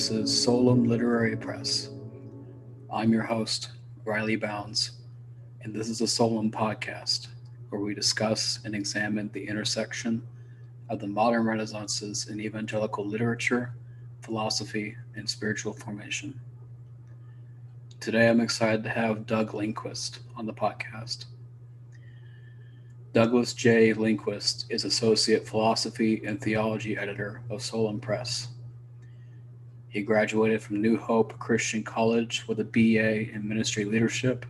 This is Solum Literary Press. I'm your host, Riley Bounds, and this is a Solum Podcast, where we discuss and examine the intersection of the modern renaissances in evangelical literature, philosophy, and spiritual formation. Today, I'm excited to have Doug Lindquist on the podcast. Douglas J. Lindquist is Associate Philosophy and Theology Editor of Solum Press. He graduated from New Hope Christian College with a BA in Ministry Leadership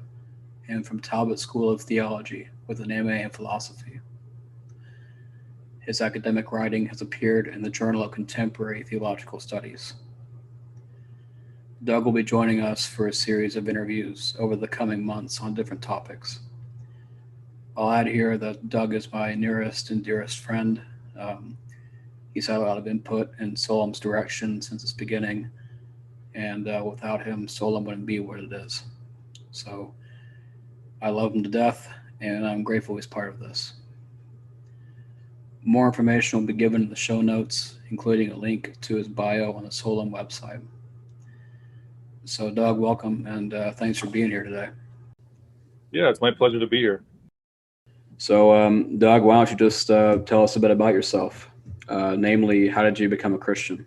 and from Talbot School of Theology with an MA in Philosophy. His academic writing has appeared in the Journal of Contemporary Theological Studies. Doug will be joining us for a series of interviews over the coming months on different topics. I'll add here that Doug is my nearest and dearest friend. He's had a lot of input in Solum's direction since its beginning, and without him, Solum wouldn't be what it is. So I love him to death, and I'm grateful he's part of this. More information will be given in the show notes, including a link to his bio on the Solum website. So Doug, welcome, and thanks for being here today. Yeah, it's my pleasure to be here. So, Doug, why don't you just tell us a bit about yourself? Namely, how did you become a Christian?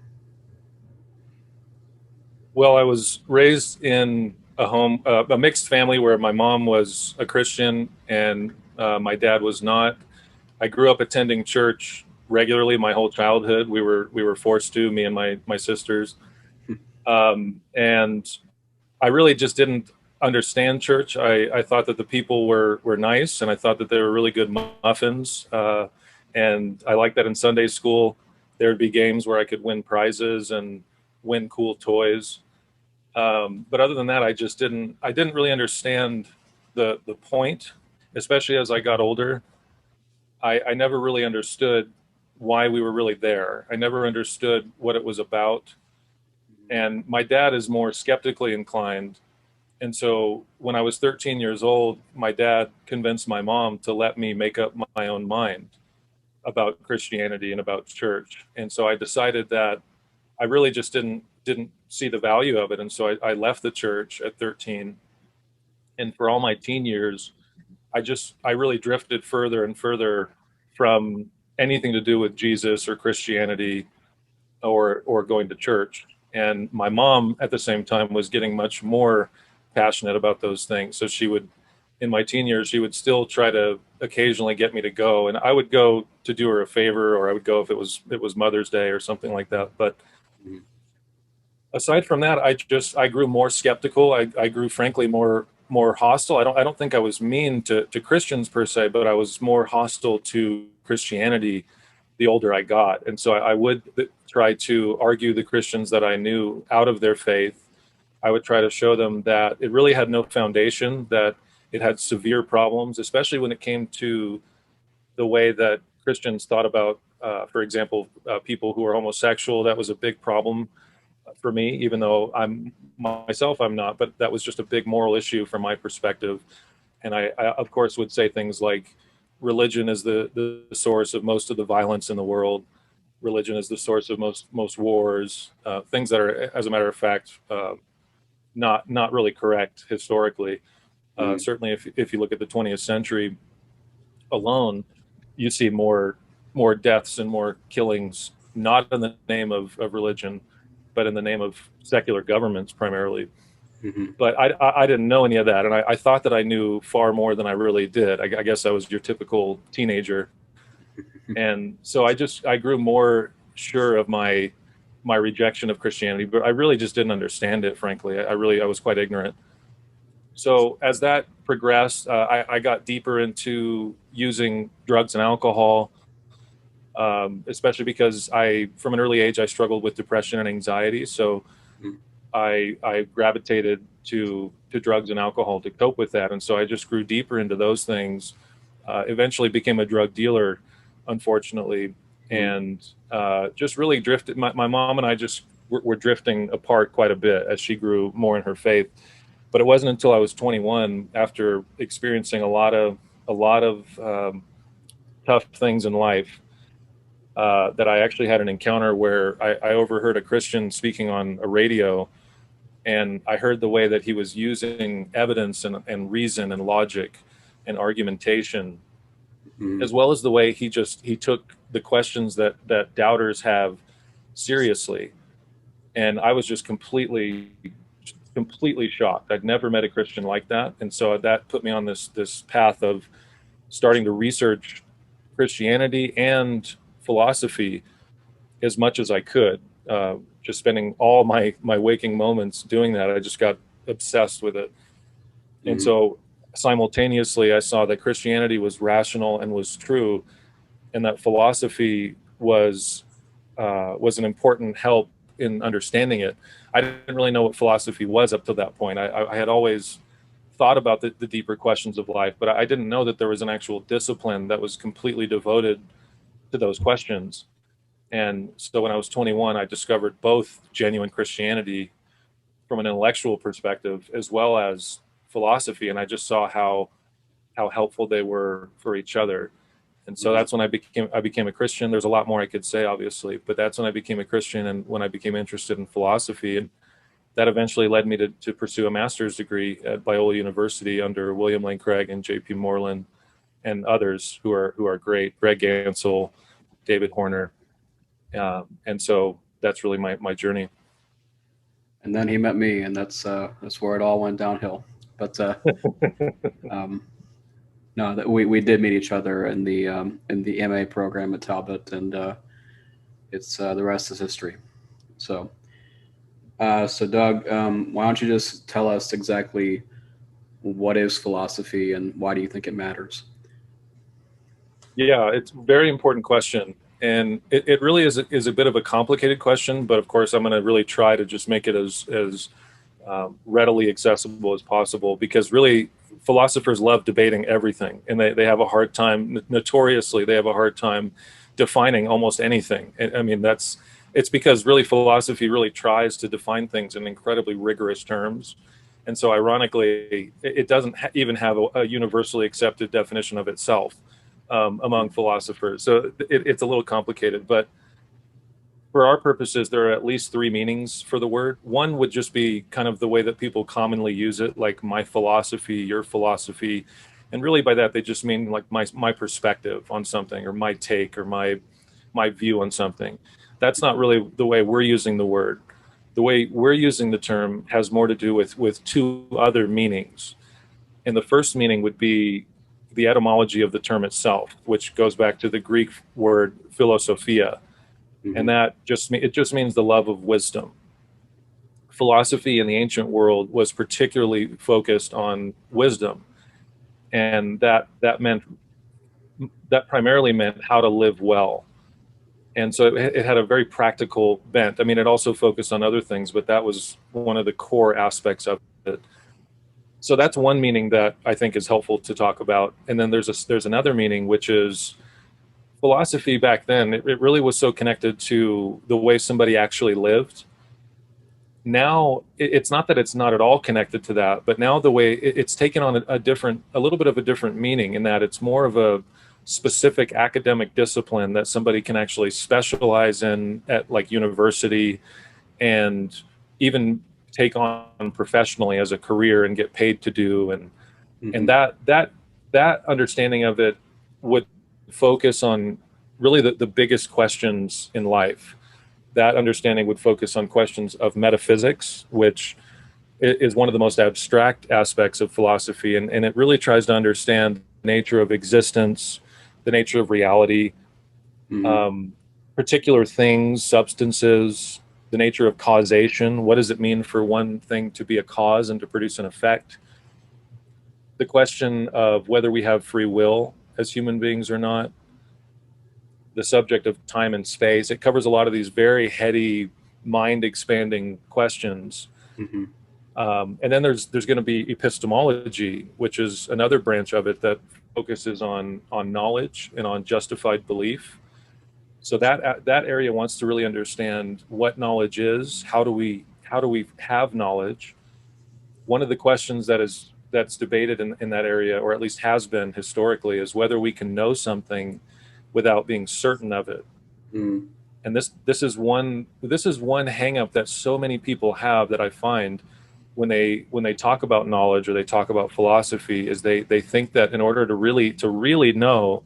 Well, I was raised in a mixed family where my mom was a Christian and my dad was not. I grew up attending church regularly my whole childhood. We were forced to, me and my sisters. And I really just didn't understand church. I thought that the people were nice, and I thought that they were really good muffins. And I liked that in Sunday school, there would be games where I could win prizes and win cool toys. But other than that, I didn't really understand the point, especially as I got older. I never really understood why we were really there. I never understood what it was about. And my dad is more skeptically inclined. And so when I was 13 years old, my dad convinced my mom to let me make up my own mind about Christianity and about church. And so I decided that I really just didn't see the value of it. And so I left the church at 13. And for all my teen years, I really drifted further and further from anything to do with Jesus or Christianity or going to church. And my mom at the same time was getting much more passionate about those things. So in my teen years, she would still try to occasionally get me to go, and I would go to do her a favor, or I would go if it was Mother's Day or something like that. But aside from that, I grew more skeptical. I grew frankly more hostile. I don't think I was mean to Christians per se, but I was more hostile to Christianity the older I got. And so I would try to argue the Christians that I knew out of their faith. I would try to show them that it really had no foundation, that it had severe problems, especially when it came to the way that Christians thought about, for example, people who are homosexual. That was a big problem for me, even though I'm not, but that was just a big moral issue from my perspective. And I of course, would say things like, religion is the source of most of the violence in the world. Religion is the source of most wars, things that are, as a matter of fact, not really correct historically. Certainly, if you look at the 20th century alone, you see more deaths and more killings, not in the name of religion, but in the name of secular governments primarily. Mm-hmm. But I didn't know any of that, and I thought that I knew far more than I really did. I guess I was your typical teenager, and so I grew more sure of my rejection of Christianity, but I really just didn't understand it, frankly. I was quite ignorant. So as that progressed, I got deeper into using drugs and alcohol, especially because from an early age, I struggled with depression and anxiety. So I gravitated to drugs and alcohol to cope with that. And so I just grew deeper into those things, eventually became a drug dealer, unfortunately, and just really drifted. My mom and I just were drifting apart quite a bit as she grew more in her faith. But it wasn't until I was 21, after experiencing a lot of tough things in life, that I actually had an encounter where I overheard a Christian speaking on a radio, and I heard the way that he was using evidence and reason and logic and argumentation, Mm-hmm. as well as the way he took the questions that doubters have seriously. And I was just completely shocked. I'd never met a Christian like that, and so that put me on this path of starting to research Christianity and philosophy as much as I could. Just spending all my waking moments doing that. I just got obsessed with it. And Mm-hmm. so simultaneously, I saw that Christianity was rational and was true, and that philosophy was an important help in understanding it. I didn't really know what philosophy was up to that point. I had always thought about the deeper questions of life, but I didn't know that there was an actual discipline that was completely devoted to those questions. And so when I was 21, I discovered both genuine Christianity from an intellectual perspective as well as philosophy, and I just saw how helpful they were for each other. And so Mm-hmm. that's when I became a Christian. There's a lot more I could say, obviously, but that's when I became a Christian and when I became interested in philosophy. And that eventually led me to pursue a master's degree at Biola University under William Lane Craig and J.P. Moreland and others who are great, Greg Gansel, David Horner. And so that's really my journey. And then he met me, and that's where it all went downhill. But um, no, that we did meet each other in the MA program at Talbot, and it's the rest is history. So, so Doug, why don't you just tell us exactly what is philosophy and why do you think it matters? Yeah, it's a very important question. And it really is a bit of a complicated question, but of course, I'm going to really try to just make it as readily accessible as possible, because really philosophers love debating everything, and they have a hard time, notoriously, they have a hard time defining almost anything. I mean, it's because really philosophy really tries to define things in incredibly rigorous terms. And so ironically, it doesn't even have a universally accepted definition of itself among philosophers. So it's a little complicated, but for our purposes, there are at least three meanings for the word. One would just be kind of the way that people commonly use it, like my philosophy, your philosophy. And really by that, they just mean like my perspective on something, or my take, or my view on something. That's not really the way we're using the word. The way we're using the term has more to do with two other meanings. And the first meaning would be the etymology of the term itself, which goes back to the Greek word philosophia, and Mm-hmm. that it just means the love of wisdom. Philosophy in the ancient world was particularly focused on wisdom, and that primarily meant how to live well. And so it had a very practical bent. I mean, it also focused on other things, but that was one of the core aspects of it. So that's one meaning that I think is helpful to talk about. And then there's another meaning, which is philosophy back then. It really was so connected to the way somebody actually lived. Now it's not that it's not at all connected to that, but now the way it's taken on a little bit of a different meaning, in that it's more of a specific academic discipline that somebody can actually specialize in at like university, and even take on professionally as a career and get paid to do. And Mm-hmm. that understanding of it would focus on really the biggest questions in life. That understanding would focus on questions of metaphysics, which is one of the most abstract aspects of philosophy, and it really tries to understand the nature of existence, the nature of reality, Mm-hmm. um, particular things, substances, the nature of causation. What does it mean for one thing to be a cause and to produce an effect? The question of whether we have free will as human beings or not, the subject of time and space. It covers a lot of these very heady, mind-expanding questions. Mm-hmm. And then there's going to be epistemology, which is another branch of it that focuses on knowledge and on justified belief. So that area wants to really understand what knowledge is. How do we have knowledge? One of the questions that's debated in that area, or at least has been historically, is whether we can know something without being certain of it. Mm. And this is one hang up that so many people have, that I find when they talk about knowledge or they talk about philosophy, is they think that in order to really know,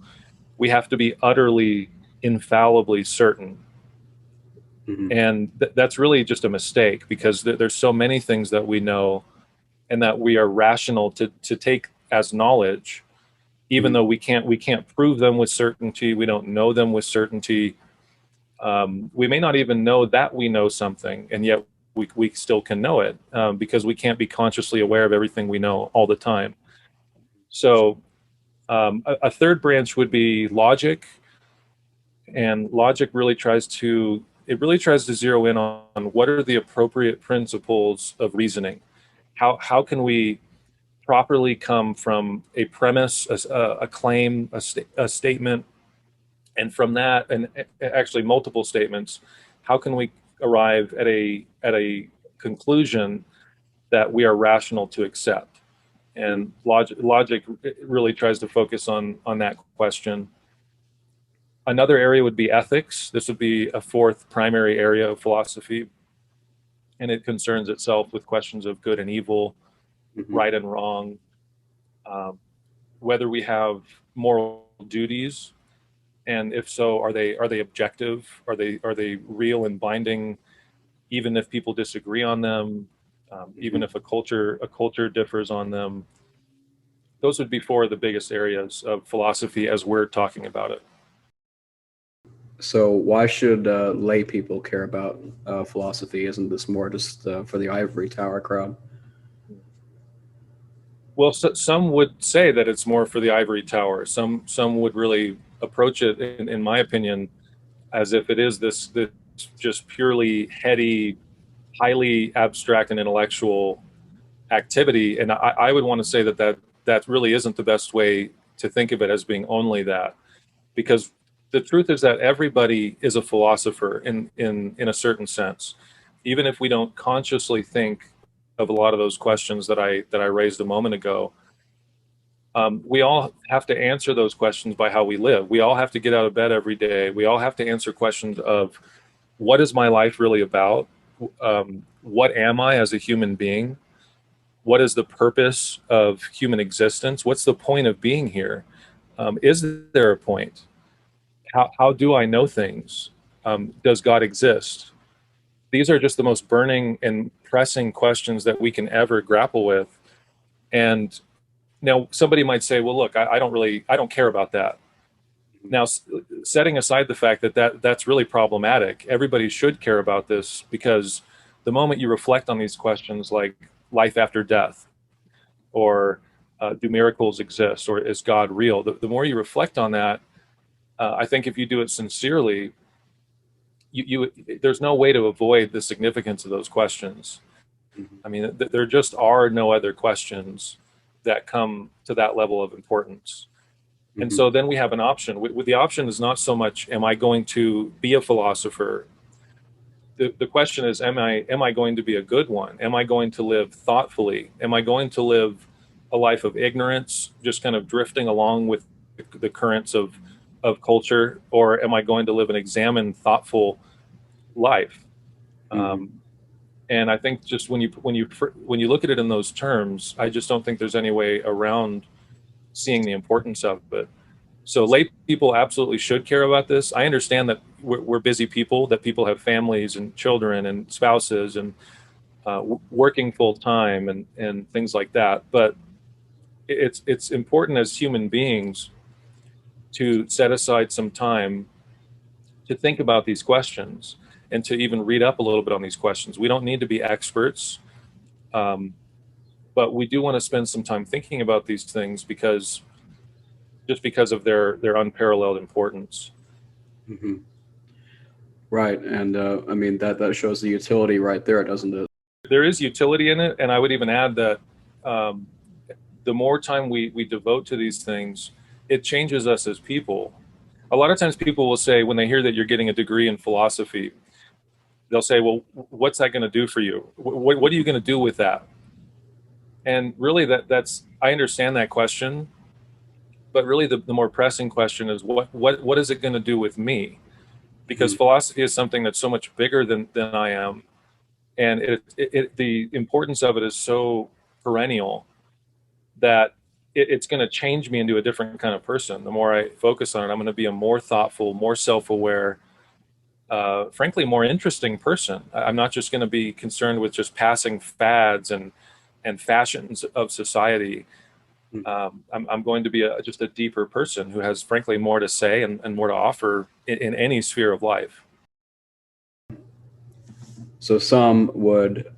we have to be utterly infallibly certain. Mm-hmm. And that's really just a mistake, because there's so many things that we know and that we are rational to take as knowledge, even Mm-hmm. though we can't prove them with certainty, we don't know them with certainty. We may not even know that we know something, and yet we still can know it, because we can't be consciously aware of everything we know all the time. So a third branch would be logic, and logic really tries to zero in on what are the appropriate principles of reasoning. How can we properly come from a premise, a claim, a statement, and from that, and actually multiple statements, how can we arrive at a conclusion that we are rational to accept? And logic really tries to focus on that question. Another area would be ethics. This would be a fourth primary area of philosophy, and it concerns itself with questions of good and evil, Mm-hmm. right and wrong, um, whether we have moral duties, and if so, are they objective? Are they real and binding, even if people disagree on them, even Mm-hmm. if a culture differs on them? Those would be four of the biggest areas of philosophy as we're talking about it. So why should lay people care about philosophy? Isn't this more just for the ivory tower crowd? Well, some would say that it's more for the ivory tower. Some would really approach it, in my opinion, as if it is this just purely heady, highly abstract and intellectual activity. And I would want to say that really isn't the best way to think of it, as being only that, because the truth is that everybody is a philosopher in a certain sense, even if we don't consciously think of a lot of those questions that I raised a moment ago. We all have to answer those questions by how we live. We all have to get out of bed every day. We all have to answer questions of, what is my life really about? What am I as a human being? What is the purpose of human existence? What's the point of being here? Is there a point? How do I know things? Does God exist? These are just the most burning and pressing questions that we can ever grapple with. And now somebody might say, well, look, I don't care about that. Now, setting aside the fact that's really problematic, everybody should care about this, because the moment you reflect on these questions, like life after death, or do miracles exist, or is God real, the more you reflect on that, I think if you do it sincerely, there's no way to avoid the significance of those questions. Mm-hmm. I mean, there just are no other questions that come to that level of importance. And Mm-hmm. so then we have an option. The option is not so much, am I going to be a philosopher? The question is, am I going to be a good one? Am I going to live thoughtfully? Am I going to live a life of ignorance, just kind of drifting along with the currents of culture, or am I going to live an examined, thoughtful life? Mm-hmm. Um, and I think just when you look at it in those terms, I just don't think there's any way around seeing the importance of it. So lay people absolutely should care about this. I understand that we're busy people, that people have families and children and spouses, and working full time, and things like that. But it's important as human beings to set aside some time to think about these questions, and to even read up a little bit on these questions. We don't need to be experts, um, but we do want to spend some time thinking about these things, because of their unparalleled importance. Mm-hmm. Right, and I mean that shows the utility right there, doesn't it? There is utility in it, and I would even add that um, the more time we devote to these things, it changes us as people. A lot of times people will say, when they hear that you're getting a degree in philosophy, they'll say, well, what's that going to do for you? What are you going to do with that? And really, that's I understand that question, but really the more pressing question is, what is it going to do with me? because philosophy is something that's so much bigger than I am, and the importance of it is so perennial that it's going to change me into a different kind of person. The more I focus on it, I'm going to be a more thoughtful, more self-aware, frankly, more interesting person. I'm not just going to be concerned with just passing fads and fashions of society. I'm going to be just a deeper person who has, frankly, more to say and more to offer in any sphere of life. So some would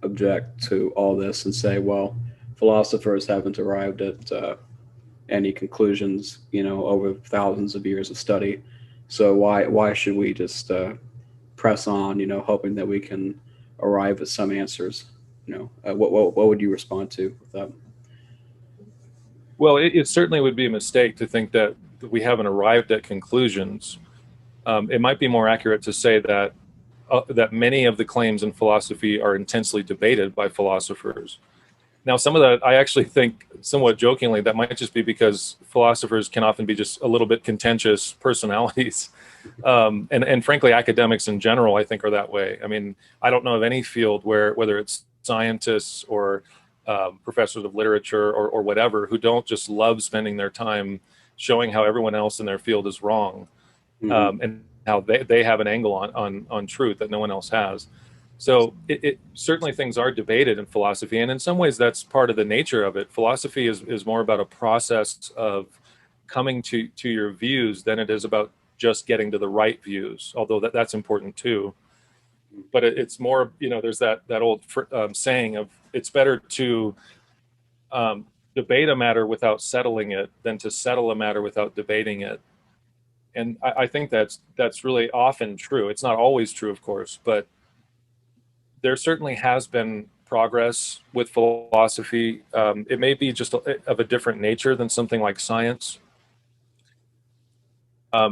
object to all this and say, well, philosophers haven't arrived at any conclusions, over thousands of years of study. So why should we just press on, hoping that we can arrive at some answers? What would you respond to with that? Well, it certainly would be a mistake to think that we haven't arrived at conclusions. It might be more accurate to say that many of the claims in philosophy are intensely debated by philosophers. Now, some of that, I actually think, somewhat jokingly, that might just be because philosophers can often be just a little bit contentious personalities. And frankly, academics in general, I think, are that way. I mean, I don't know of any field whether it's scientists or professors of literature or whatever, who don't just love spending their time showing how everyone else in their field is wrong, and how they have an angle on truth that no one else has. So it certainly, things are debated in philosophy, and in some ways that's part of the nature of it. Philosophy is more about a process of coming to your views than it is about just getting to the right views, although that's important too. But it's more, there's that old saying of, it's better to debate a matter without settling it than to settle a matter without debating it. And I think that's really often true. It's not always true, of course, but there certainly has been progress with philosophy. It may be just of a different nature than something like science,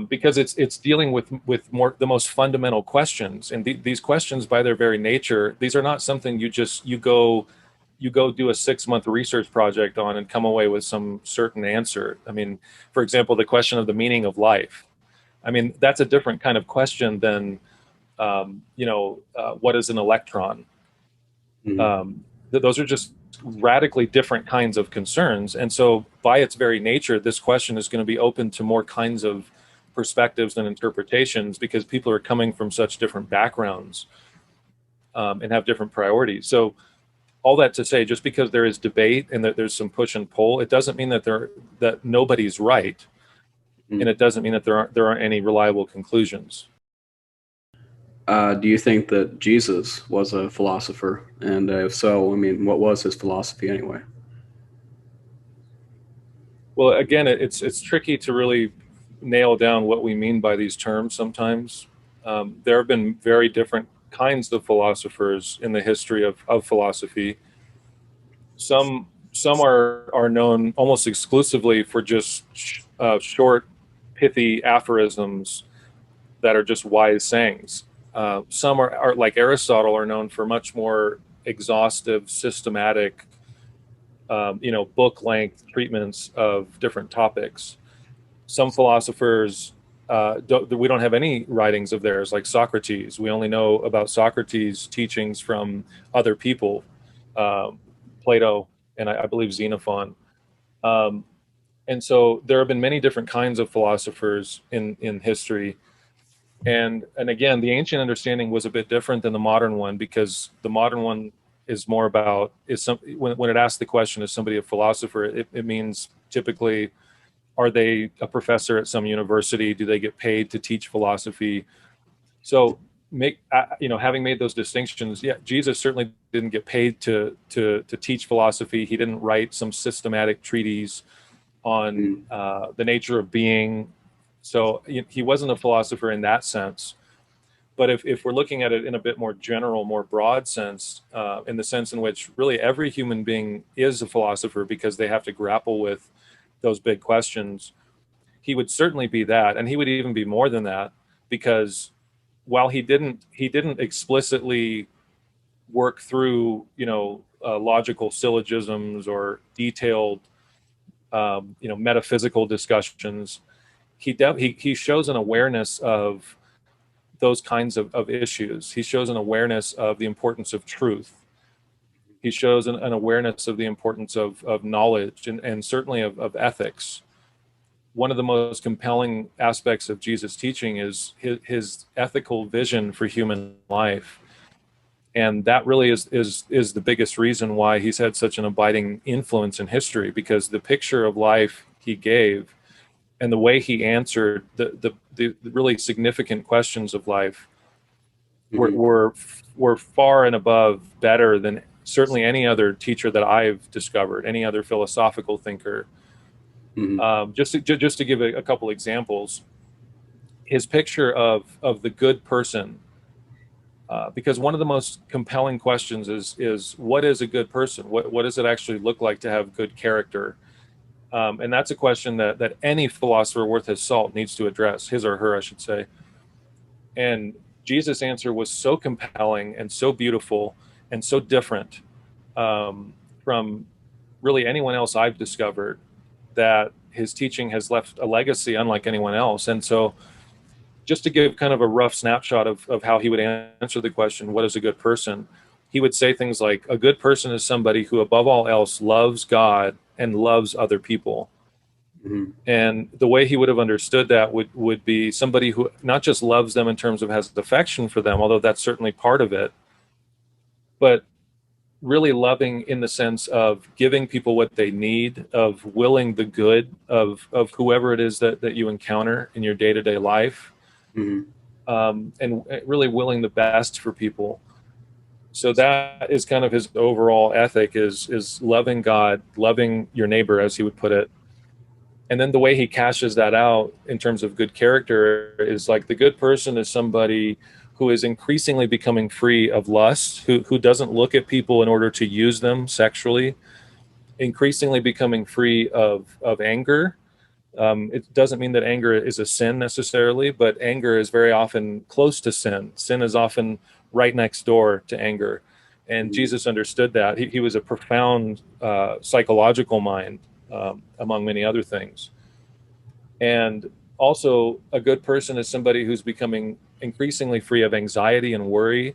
because it's dealing with more the most fundamental questions, and these questions, by their very nature, these are not something you go do a 6-month research project on and come away with some certain answer. I mean, for example, the question of the meaning of life. I mean, that's a different kind of question than what is an electron? Those are just radically different kinds of concerns. And so by its very nature, this question is going to be open to more kinds of perspectives and interpretations, because people are coming from such different backgrounds, and have different priorities. So all that to say, just because there is debate and that there's some push and pull, it doesn't mean that nobody's right. And it doesn't mean that there aren't any reliable conclusions. Do you think that Jesus was a philosopher? And if so, I mean, what was his philosophy anyway? Well, again, it's tricky to really nail down what we mean by these terms sometimes. There have been very different kinds of philosophers in the history of philosophy. Some are known almost exclusively for just short, pithy aphorisms that are just wise sayings. Some are like Aristotle, are known for much more exhaustive, systematic, book length treatments of different topics. Some philosophers, we don't have any writings of theirs, like Socrates. We only know about Socrates' teachings from other people, Plato, and I believe Xenophon. And so there have been many different kinds of philosophers in history. And again, the ancient understanding was a bit different than the modern one, because the modern one is more about, when it asks the question, is somebody a philosopher, it means typically, are they a professor at some university? Do they get paid to teach philosophy? So having made those distinctions, yeah, Jesus certainly didn't get paid to teach philosophy. He didn't write some systematic treatise on the nature of being. So he wasn't a philosopher in that sense. But if we're looking at it in a bit more general, more broad sense, in the sense in which really every human being is a philosopher because they have to grapple with those big questions, he would certainly be that. And he would even be more than that, because while he didn't explicitly work through, logical syllogisms or detailed, metaphysical discussions, he shows an awareness of those kinds of issues. He shows an awareness of the importance of truth. He shows an awareness of the importance of knowledge and certainly of ethics. One of the most compelling aspects of Jesus' teaching is his ethical vision for human life. And that really is the biggest reason why he's had such an abiding influence in history, because the picture of life he gave and the way he answered the really significant questions of life were far and above better than certainly any other teacher that I've discovered, any other philosophical thinker. Just to give a couple examples, his picture of the good person, because one of the most compelling questions is what is a good person? What does it actually look like to have good character? And that's a question that any philosopher worth his salt needs to address, his or her, I should say. And Jesus' answer was so compelling and so beautiful and so different from really anyone else I've discovered, that his teaching has left a legacy unlike anyone else. And so just to give kind of a rough snapshot of how he would answer the question, what is a good person? He would say things like, a good person is somebody who above all else loves God and loves other people. And the way he would have understood that would be somebody who not just loves them in terms of has affection for them, although that's certainly part of it, but really loving in the sense of giving people what they need, of willing the good of whoever it is that you encounter in your day-to-day life, and really willing the best for people. So that is kind of his overall ethic, is loving God, loving your neighbor, as he would put it. And then the way he cashes that out in terms of good character is like, the good person is somebody who is increasingly becoming free of lust, who doesn't look at people in order to use them sexually, increasingly becoming free of anger. It doesn't mean that anger is a sin necessarily, but anger is very often close to sin. Sin is often right next door to anger. And Jesus understood that. He was a profound psychological mind, among many other things. And also, a good person is somebody who's becoming increasingly free of anxiety and worry,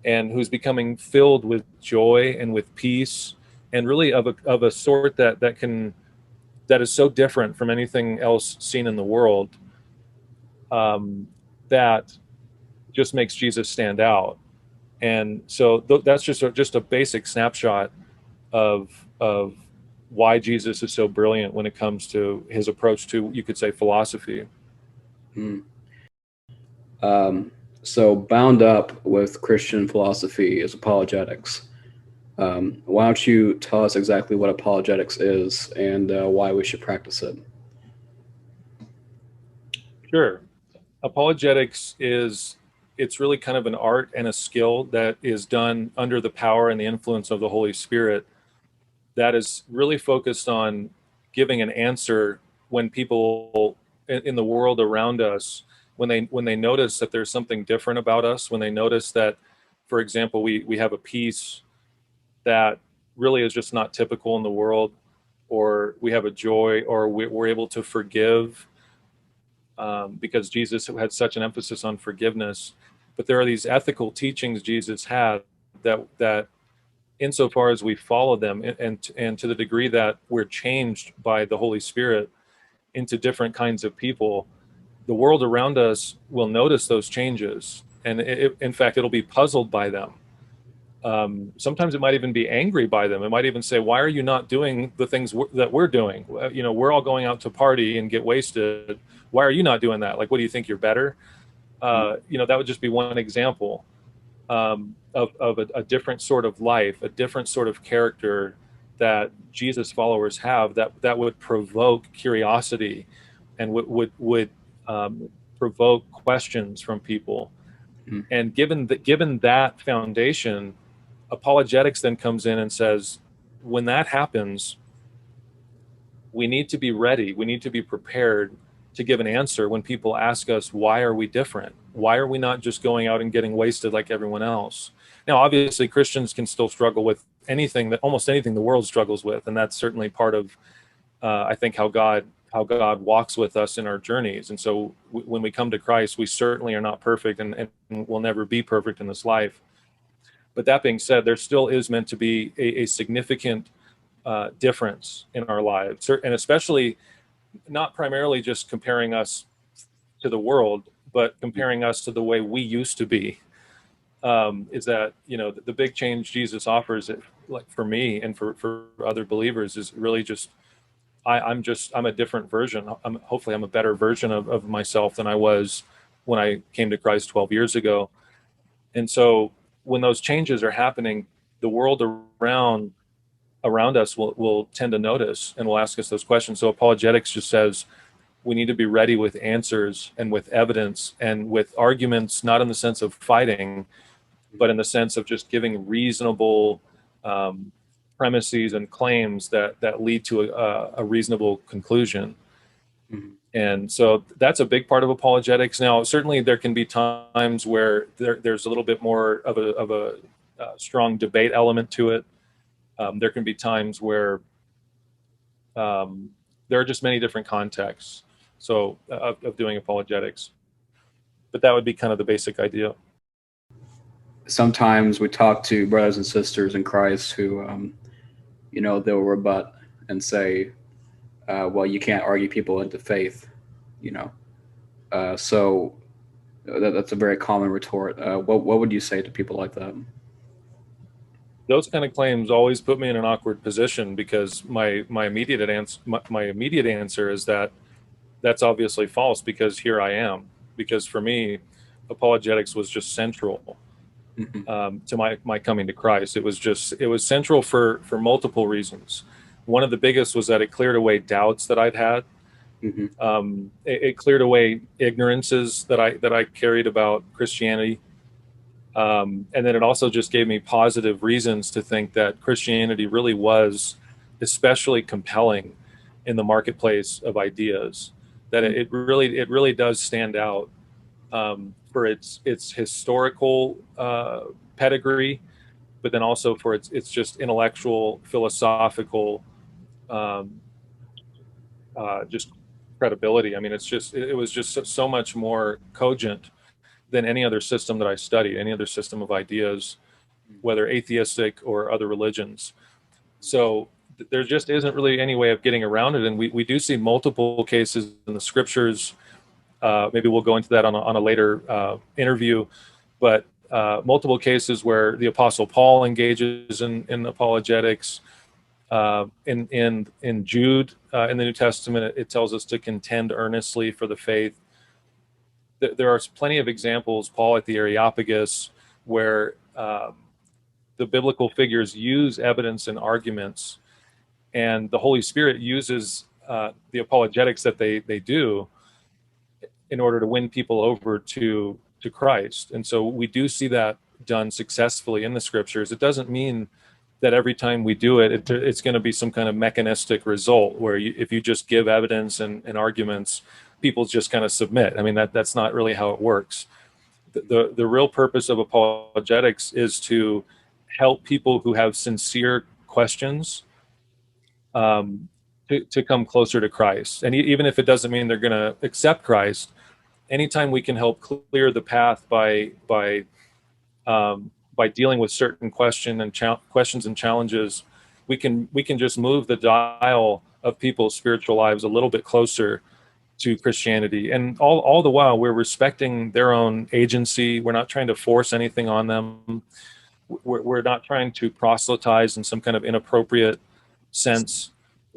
and who's becoming filled with joy and with peace, and really of a sort that is so different from anything else seen in the world, that just makes Jesus stand out. And so that's just a basic snapshot of why Jesus is so brilliant when it comes to his approach to, you could say, philosophy. So bound up with Christian philosophy is apologetics. Why don't you tell us exactly what apologetics is and why we should practice it? Sure. Apologetics it's really kind of an art and a skill that is done under the power and the influence of the Holy Spirit, that is really focused on giving an answer when people in the world around us, when they notice that there's something different about us, when they notice that, for example, we have a peace that really is just not typical in the world, or we have a joy, or we're able to forgive, because Jesus had such an emphasis on forgiveness. But there are these ethical teachings Jesus had that insofar as we follow them, and to the degree that we're changed by the Holy Spirit into different kinds of people, the world around us will notice those changes, and in fact, it'll be puzzled by them. Sometimes it might even be angry by them. It might even say, "Why are you not doing the things that we're doing? We're all going out to party and get wasted. Why are you not doing that? Like, what do you think, you're better?" That would just be one example of a different sort of life, a different sort of character that Jesus followers have, that would provoke curiosity and would provoke questions from people. And given that foundation, apologetics then comes in and says, when that happens, we need to be ready. We need to be prepared to give an answer when people ask us, why are we different? Why are we not just going out and getting wasted like everyone else? Now, obviously, Christians can still struggle with almost anything the world struggles with. And that's certainly part of, I think, how God God walks with us in our journeys. And so when we come to Christ, we certainly are not perfect and will never be perfect in this life. But that being said, there still is meant to be a significant difference in our lives, and especially not primarily just comparing us to the world, but comparing us to the way we used to be. Is that, the big change Jesus offers, like for me and for other believers, is really just I'm a different version. Hopefully I'm a better version of myself than I was when I came to Christ 12 years ago. And so when those changes are happening, the world around us will tend to notice and will ask us those questions. So apologetics just says we need to be ready with answers and with evidence and with arguments, not in the sense of fighting, but in the sense of just giving reasonable premises and claims that lead to a reasonable conclusion. Mm-hmm. And so that's a big part of apologetics. Now, certainly there can be times where there's a little bit more of a strong debate element to it. There can be times where there are just many different contexts of doing apologetics. But that would be kind of the basic idea. Sometimes we talk to brothers and sisters in Christ who, they'll rebut and say, well, you can't argue people into faith, so that's a very common retort. What would you say to people like that? Those kind of claims always put me in an awkward position, because my immediate answer is that that's obviously false, because here I am. Because for me, apologetics was just central to my coming to Christ. It was central for multiple reasons. One of the biggest was that it cleared away doubts that I'd had. Mm-hmm. It cleared away ignorances that I carried about Christianity. And then it also just gave me positive reasons to think that Christianity really was especially compelling in the marketplace of ideas, that it really does stand out for its historical pedigree, but then also for its just intellectual, philosophical, just credibility. I mean, it was just so much more cogent than any other system that I studied, any other system of ideas, whether atheistic or other religions. So there just isn't really any way of getting around it. And we do see multiple cases in the scriptures. Maybe we'll go into that on a later interview, but multiple cases where the Apostle Paul engages in apologetics. In Jude, in the New Testament, it tells us to contend earnestly for the faith. There are plenty of examples, Paul at the Areopagus, where the biblical figures use evidence and arguments, and the Holy Spirit uses the apologetics that they do in order to win people over to Christ. And so we do see that done successfully in the scriptures. It doesn't mean that every time we do it, it's going to be some kind of mechanistic result where if you just give evidence and arguments, people just kind of submit. I mean, that's not really how it works. The real purpose of apologetics is to help people who have sincere questions to come closer to Christ. And even if it doesn't mean they're going to accept Christ, anytime we can help clear the path by dealing with certain questions and challenges, we can just move the dial of people's spiritual lives a little bit closer to Christianity. And all the while, we're respecting their own agency. We're not trying to force anything on them. We're not trying to proselytize in some kind of inappropriate sense.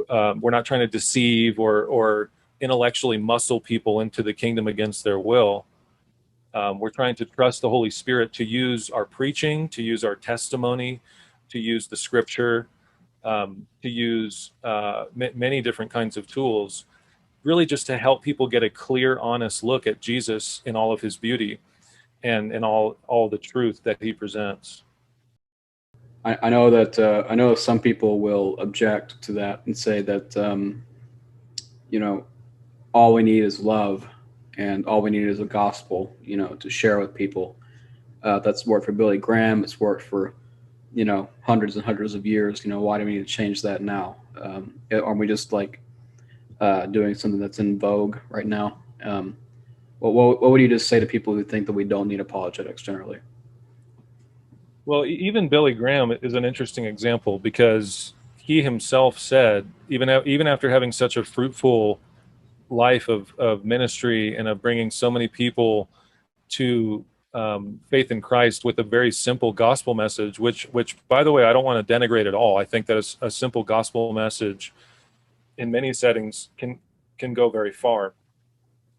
We're not trying to deceive or intellectually muscle people into the kingdom against their will. We're trying to trust the Holy Spirit to use our preaching, to use our testimony, to use the scripture, to use many different kinds of tools, really just to help people get a clear, honest look at Jesus in all of his beauty and all the truth that he presents. I know that I know some people will object to that and say that all we need is love, and all we need is a gospel, to share with people. That's worked for Billy Graham. It's worked for hundreds and hundreds of years. Why do we need to change that now? Aren't we just like doing something that's in vogue right now. What would you just say to people who think that we don't need apologetics generally? Well, even Billy Graham is an interesting example because he himself said, even after having such a fruitful life of ministry and of bringing so many people to faith in Christ with a very simple gospel message, which by the way, I don't want to denigrate at all. I think that a simple gospel message in many settings can go very far.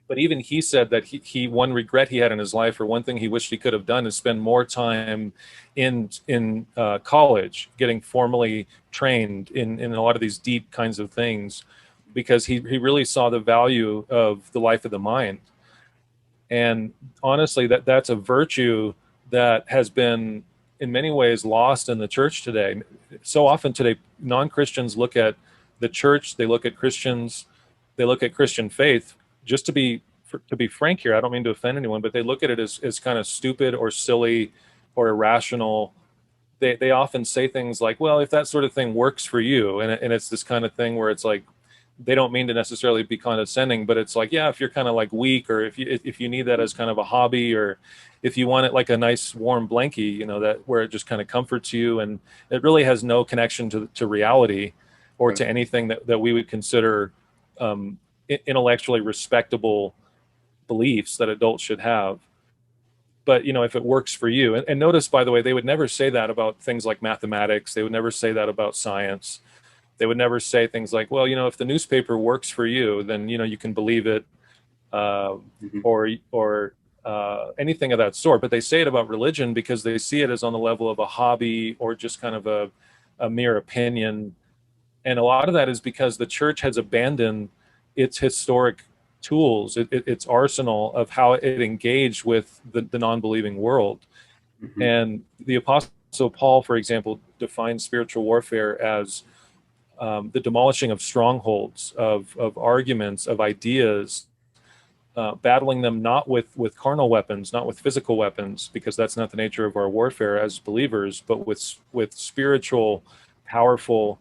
But even he said that he one regret he had in his life, or one thing he wished he could have done, is spend more time in college, getting formally trained in a lot of these deep kinds of things, because he really saw the value of the life of the mind. And honestly, that's a virtue that has been in many ways lost in the church today. So often today, non-Christians look at the church, they look at Christians, they look at Christian faith. Just to be frank here, I don't mean to offend anyone, but they look at it as kind of stupid or silly or irrational. They often say things like, well, if that sort of thing works for you, and it's this kind of thing where it's like, they don't mean to necessarily be condescending, but it's like, yeah, if you're kind of like weak, or if you need that as kind of a hobby, or if you want it like a nice warm blankie, that where it just kind of comforts you, and it really has no connection to reality or to anything that we would consider intellectually respectable beliefs that adults should have. But if it works for you, and notice, by the way, they would never say that about things like mathematics. They would never say that about science. They would never say things like, well, if the newspaper works for you, then you can believe it, or anything of that sort. But they say it about religion because they see it as on the level of a hobby or just kind of a mere opinion. And a lot of that is because the church has abandoned its historic tools, its arsenal of how it engaged with the non-believing world. Mm-hmm. And the Apostle Paul, for example, defines spiritual warfare as the demolishing of strongholds, of arguments, of ideas, battling them not with carnal weapons, not with physical weapons, because that's not the nature of our warfare as believers, but with spiritual, powerful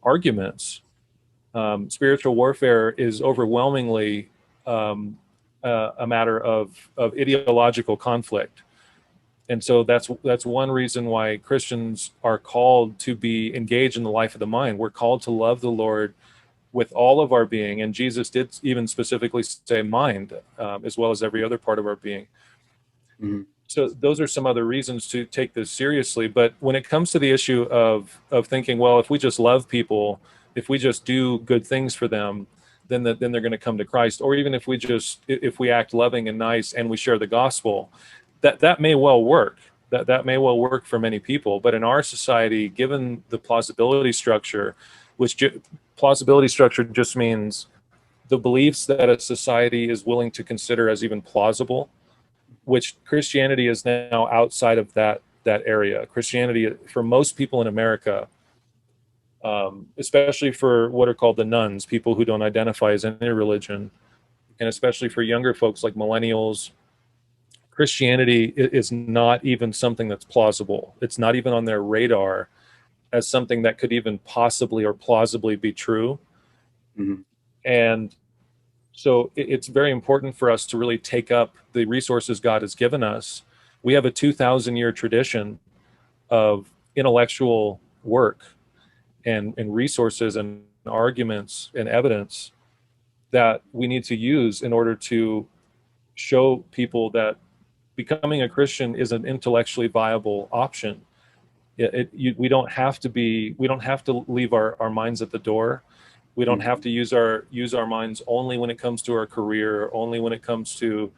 arguments. Spiritual warfare is overwhelmingly a matter of ideological conflict. And so that's one reason why Christians are called to be engaged in the life of the mind. We're called to love the Lord with all of our being. And Jesus did even specifically say mind, as well as every other part of our being. Mm-hmm. So those are some other reasons to take this seriously. But when it comes to the issue of thinking, well, if we just love people, if we just do good things for them, then they're going to come to Christ. Or even if we act loving and nice and we share the gospel, that may well work. That may well work for many people. But in our society, given the plausibility structure, plausibility structure just means the beliefs that a society is willing to consider as even plausible, which Christianity is now outside of that area. Christianity, for most people in America, especially for what are called the nones, people who don't identify as any religion, and especially for younger folks like millennials, Christianity is not even something that's plausible. It's not even on their radar as something that could even possibly or plausibly be true. Mm-hmm. And so it's very important for us to really take up the resources God has given us. We have a 2,000-year tradition of intellectual work and resources and arguments and evidence that we need to use in order to show people that becoming a Christian is an intellectually viable option. We don't have to leave our minds at the door. We don't have to use our minds only when it comes to our career, only when it comes to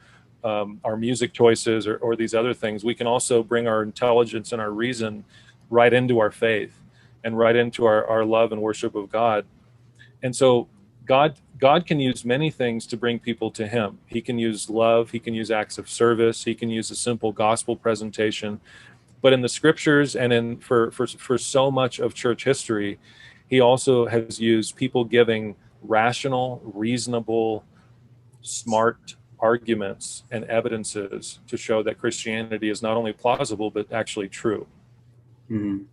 our music choices or these other things. We can also bring our intelligence and our reason right into our faith and right into our love and worship of God. And so God can use many things to bring people to him. He can use love. He can use acts of service. He can use a simple gospel presentation. But in the scriptures and for so much of church history, he also has used people giving rational, reasonable, smart arguments and evidences to show that Christianity is not only plausible, but actually true. Mm-hmm.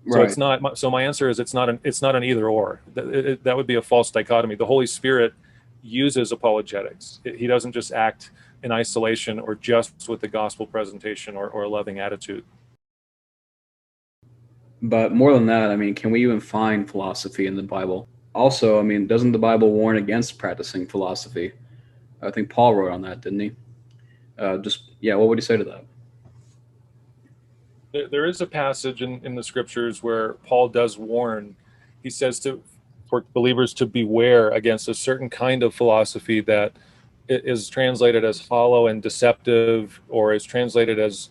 So Right. it's not. So my answer is it's not an either or. That would be a false dichotomy. The Holy Spirit uses apologetics. He doesn't just act in isolation or just with the gospel presentation or a loving attitude. But more than that, I mean, can we even find philosophy in the Bible? Also, I mean, doesn't the Bible warn against practicing philosophy? I think Paul wrote on that, didn't he? Yeah, what would you say to that? There is a passage in the scriptures where Paul does warn. He says for believers to beware against a certain kind of philosophy that is translated as hollow and deceptive, or is translated as,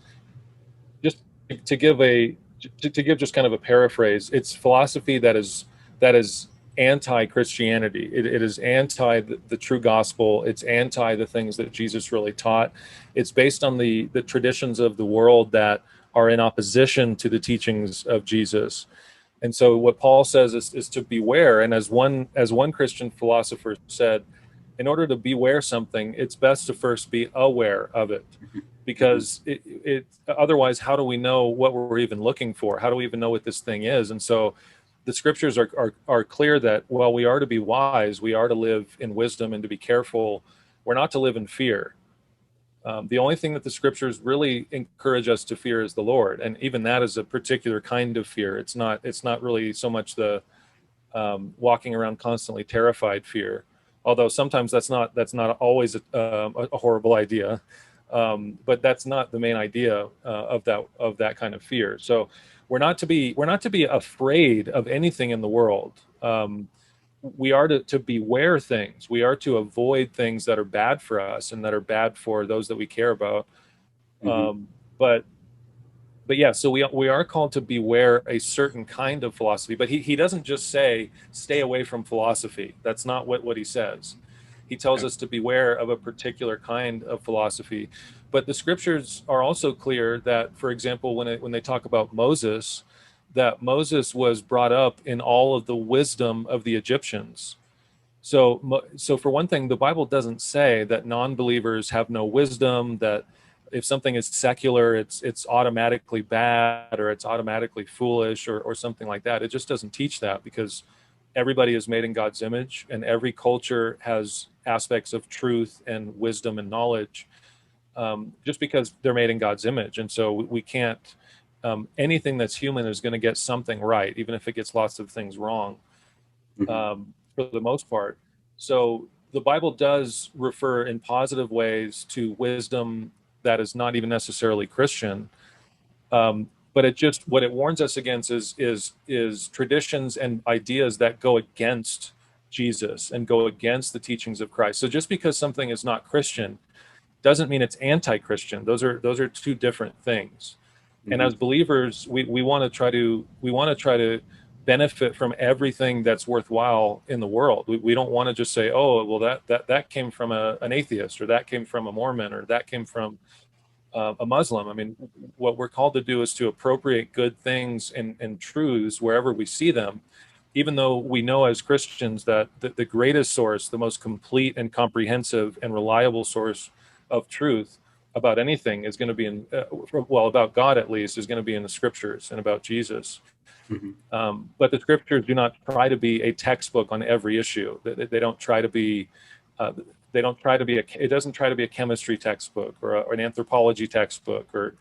just to give just kind of a paraphrase, it's philosophy that is anti-Christianity. It is anti the true gospel. It's anti the things that Jesus really taught. It's based on the traditions of the world that are in opposition to the teachings of Jesus. And so what Paul says is to beware. And as one Christian philosopher said, in order to beware something, it's best to first be aware of it, because it otherwise, how do we know what we're even looking for? How do we even know what this thing is? And so the scriptures are clear that, well, we are to be wise, we are to live in wisdom and to be careful. We're not to live in fear. The only thing that the scriptures really encourage us to fear is the Lord, and even that is a particular kind of fear. It's not really so much the walking around constantly terrified fear, although sometimes that's not always a horrible idea. But that's not the main idea of that kind of fear. So we're not to be afraid of anything in the world. We are to beware things. We are to avoid things that are bad for us and that are bad for those that we care about. Mm-hmm. But yeah, so we are called to beware a certain kind of philosophy. But he doesn't just say stay away from philosophy. That's not what he says. He tells Okay. us to beware of a particular kind of philosophy. But the scriptures are also clear that, for example, when they talk about Moses, that Moses was brought up in all of the wisdom of the Egyptians. So for one thing, the Bible doesn't say that non-believers have no wisdom, that if something is secular, it's automatically bad, or it's automatically foolish, or something like that. It just doesn't teach that, because everybody is made in God's image, and every culture has aspects of truth and wisdom and knowledge, just because they're made in God's image. And so we can't, anything that's human is going to get something right, even if it gets lots of things wrong, Mm-hmm. for the most part. So the Bible does refer in positive ways to wisdom that is not even necessarily Christian. But what it warns us against is traditions and ideas that go against Jesus and go against the teachings of Christ. So just because something is not Christian doesn't mean it's anti-Christian. Those are two different things. And Mm-hmm. as believers, we want to try to benefit from everything that's worthwhile in the world. We don't want to just say, oh, well, that came from an atheist, or that came from a Mormon, or that came from a Muslim. I mean, what we're called to do is to appropriate good things and truths wherever we see them, even though we know as Christians that the greatest source, the most complete and comprehensive and reliable source of truth about anything is going to be about God at least, is going to be in the scriptures and about Jesus. Mm-hmm. But the scriptures do not try to be a textbook on every issue. They don't try to be. It doesn't try to be a chemistry textbook, or an anthropology textbook, or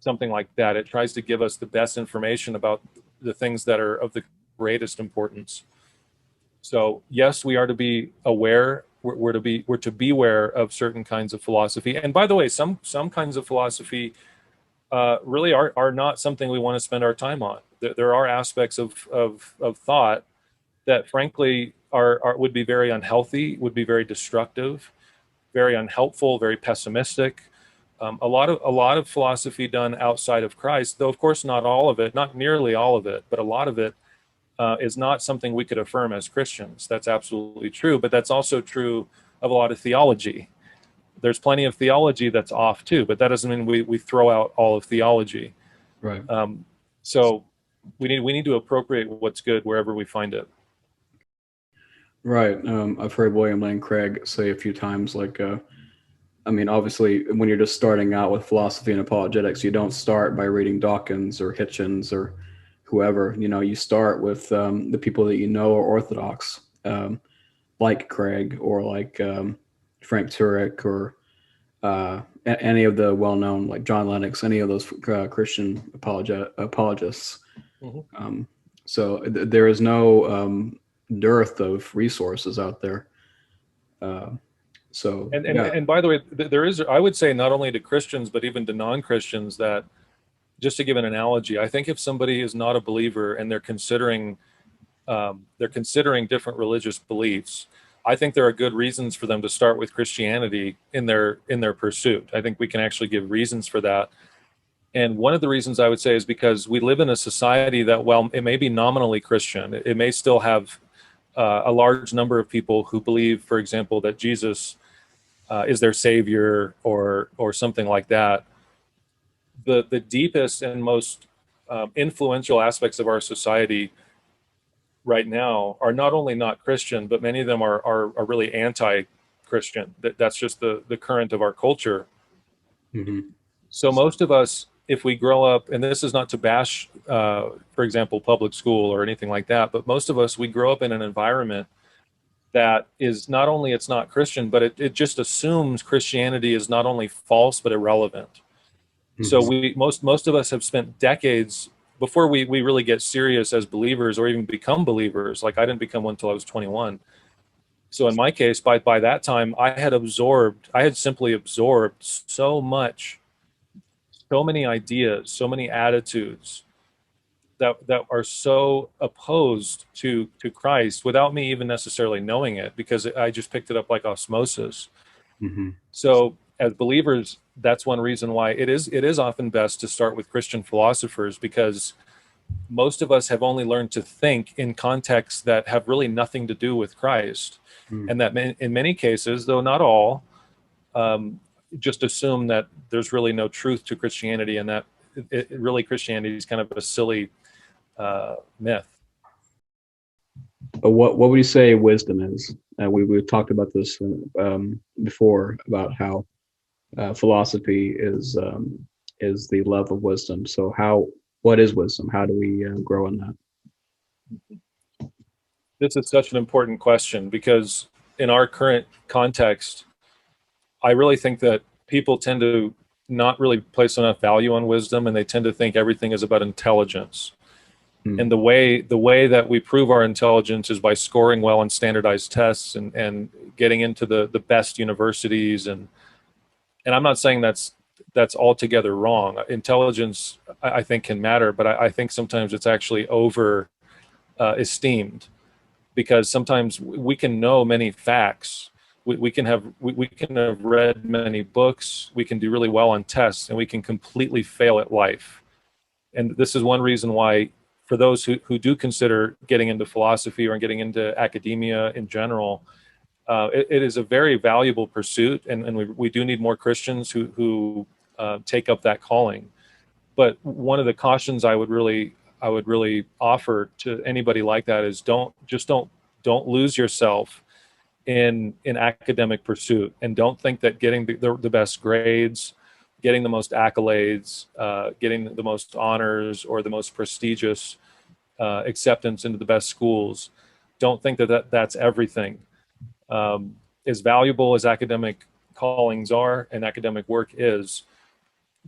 something like that. It tries to give us the best information about the things that are of the greatest importance. So yes, we are to be aware. We're to beware of certain kinds of philosophy. And by the way, some kinds of philosophy really are not something we want to spend our time on. There are aspects of thought that frankly would be very unhealthy, would be very destructive, very unhelpful, very pessimistic. A lot of philosophy done outside of Christ, though of course not all of it, not nearly all of it, but a lot of it is not something we could affirm as Christians. That's absolutely true, but that's also true of a lot of theology. There's plenty of theology that's off too, but that doesn't mean we throw out all of theology. Right. So we need to appropriate what's good wherever we find it. Right. I've heard William Lane Craig say a few times, like, I mean, obviously, when you're just starting out with philosophy and apologetics, you don't start by reading Dawkins or Hitchens or whoever. You start with the people that you know are orthodox, like Craig or like Frank Turek or any of the well-known, like John Lennox, any of those Christian apologists. Mhm. So there is no dearth of resources out there. So And, and yeah. and by the way, there is, I would say, not only to Christians but even to non-Christians, that, just to give an analogy, I think if somebody is not a believer and they're considering different religious beliefs, I think there are good reasons for them to start with Christianity in their pursuit. I think we can actually give reasons for that. And one of the reasons I would say is because we live in a society that, while it may be nominally Christian, it may still have a large number of people who believe, for example, that Jesus is their savior or something like that. The deepest and most influential aspects of our society right now are not only not Christian, but many of them are really anti-Christian. That's just the current of our culture. Mm-hmm. So most of us, if we grow up, and this is not to bash, for example, public school or anything like that, but most of us, we grow up in an environment that is not only, it's not Christian, but it just assumes Christianity is not only false but irrelevant. So Mm-hmm. most of us have spent decades before we really get serious as believers or even become believers. Like, I didn't become one until I was 21. So in my case, by that time, I had simply absorbed so much, so many ideas, so many attitudes that are so opposed to Christ without me even necessarily knowing it, because I just picked it up like osmosis. Mm-hmm. So as believers, that's one reason why it is often best to start with Christian philosophers, because most of us have only learned to think in contexts that have really nothing to do with Christ, Mm-hmm. and that in many cases, though not all, um, just assume that there's really no truth to Christianity, and that really Christianity is kind of a silly myth. But what would you say wisdom is? We've talked about this before, about how philosophy is the love of wisdom. So what is wisdom? How do we grow in that? This is such an important question, because in our current context, I really think that people tend to not really place enough value on wisdom, and they tend to think everything is about intelligence. And Mm. the way that we prove our intelligence is by scoring well on standardized tests and getting into the best universities. And I'm not saying that's altogether wrong. Intelligence, I think, can matter, but I think sometimes it's actually over esteemed, because sometimes we can know many facts. We can have read many books. We can do really well on tests, and we can completely fail at life. And this is one reason why, for those who do consider getting into philosophy or getting into academia in general, it is a very valuable pursuit, and we do need more Christians who take up that calling. But one of the cautions I would really offer to anybody like that is don't lose yourself in academic pursuit, and don't think that getting the best grades, getting the most accolades, getting the most honors or the most prestigious acceptance into the best schools, don't think that's everything. As valuable as academic callings are and academic work is,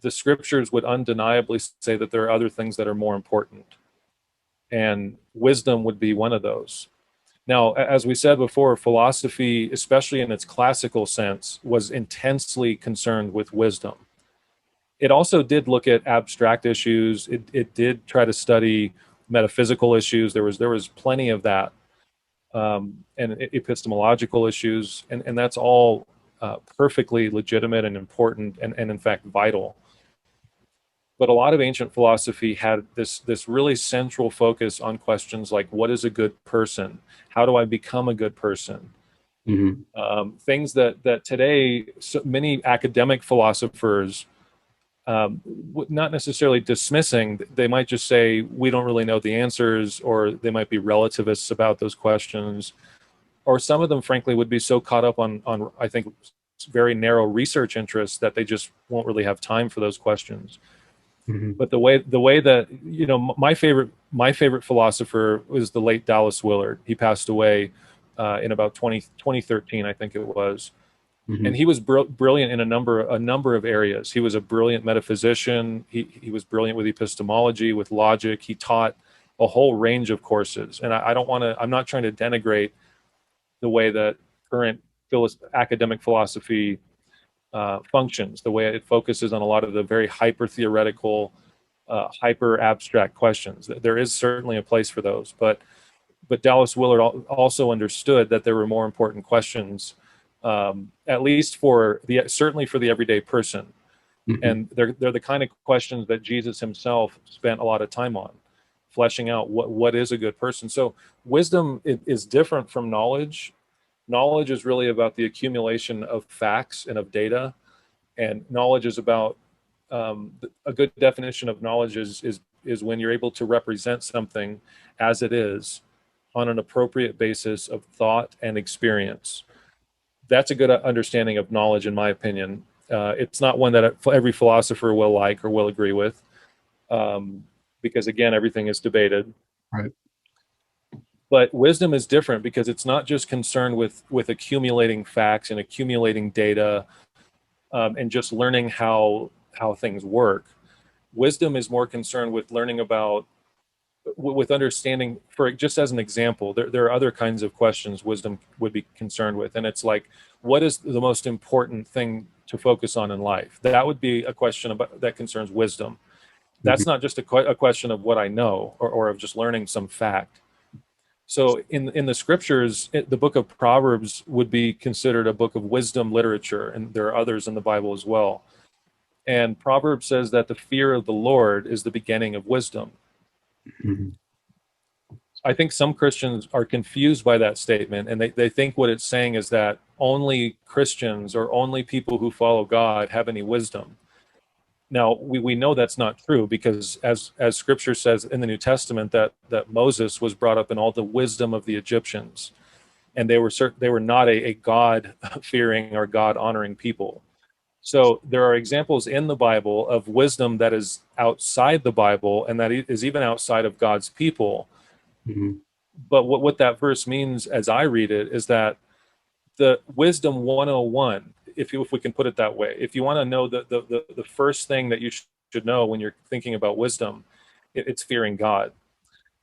the scriptures would undeniably say that there are other things that are more important, and wisdom would be one of those. Now, as we said before, philosophy, especially in its classical sense, was intensely concerned with wisdom. It also did look at abstract issues. It did try to study metaphysical issues. There was plenty of that, and epistemological issues, and that's all perfectly legitimate and important, and in fact vital. But a lot of ancient philosophy had this really central focus on questions like, what is a good person? How do I become a good person? Mm-hmm. Things that today, so many academic philosophers, not necessarily dismissing, they might just say we don't really know the answers, or they might be relativists about those questions, or some of them, frankly, would be so caught up on I think very narrow research interests that they just won't really have time for those questions. Mm-hmm. But the way that, you know, my favorite philosopher was the late Dallas Willard. He passed away in about 2013, I think it was. Mm-hmm. And he was brilliant in a number of areas. He was a brilliant metaphysician. He was brilliant with epistemology, with logic. He taught a whole range of courses. And I'm not trying to denigrate the way that current academic philosophy functions, the way it focuses on a lot of the very hyper theoretical, hyper abstract questions. There is certainly a place for those, but Dallas Willard also understood that there were more important questions, at least certainly for the everyday person. Mm-hmm. And they're the kind of questions that Jesus himself spent a lot of time on, fleshing out what is a good person. So wisdom is different from knowledge. Knowledge is really about the accumulation of facts and of data, and knowledge is about a good definition of knowledge is when you're able to represent something as it is on an appropriate basis of thought and experience. That's a good understanding of knowledge, in my opinion. It's not one that every philosopher will like or will agree with, because again, everything is debated. Right. But wisdom is different because it's not just concerned with accumulating facts and accumulating data, and just learning how things work. Wisdom is more concerned with learning about, with understanding. For just as an example, there are other kinds of questions wisdom would be concerned with, and it's like, what is the most important thing to focus on in life? That would be a question that concerns wisdom. That's not just a question of what I know or of just learning some fact. So in the scriptures, the book of Proverbs would be considered a book of wisdom literature, and there are others in the Bible as well. And Proverbs says that the fear of the Lord is the beginning of wisdom. Mm-hmm. I think some Christians are confused by that statement, and they think what it's saying is that only Christians or only people who follow God have any wisdom. Now, we know that's not true, because as Scripture says in the New Testament that Moses was brought up in all the wisdom of the Egyptians, and they were not a God-fearing or God-honoring people. So there are examples in the Bible of wisdom that is outside the Bible and that is even outside of God's people. Mm-hmm. But what that verse means, as I read it, is that the wisdom 101, if we can put it that way, if you want to know the first thing that you should know when you're thinking about wisdom, it's fearing God.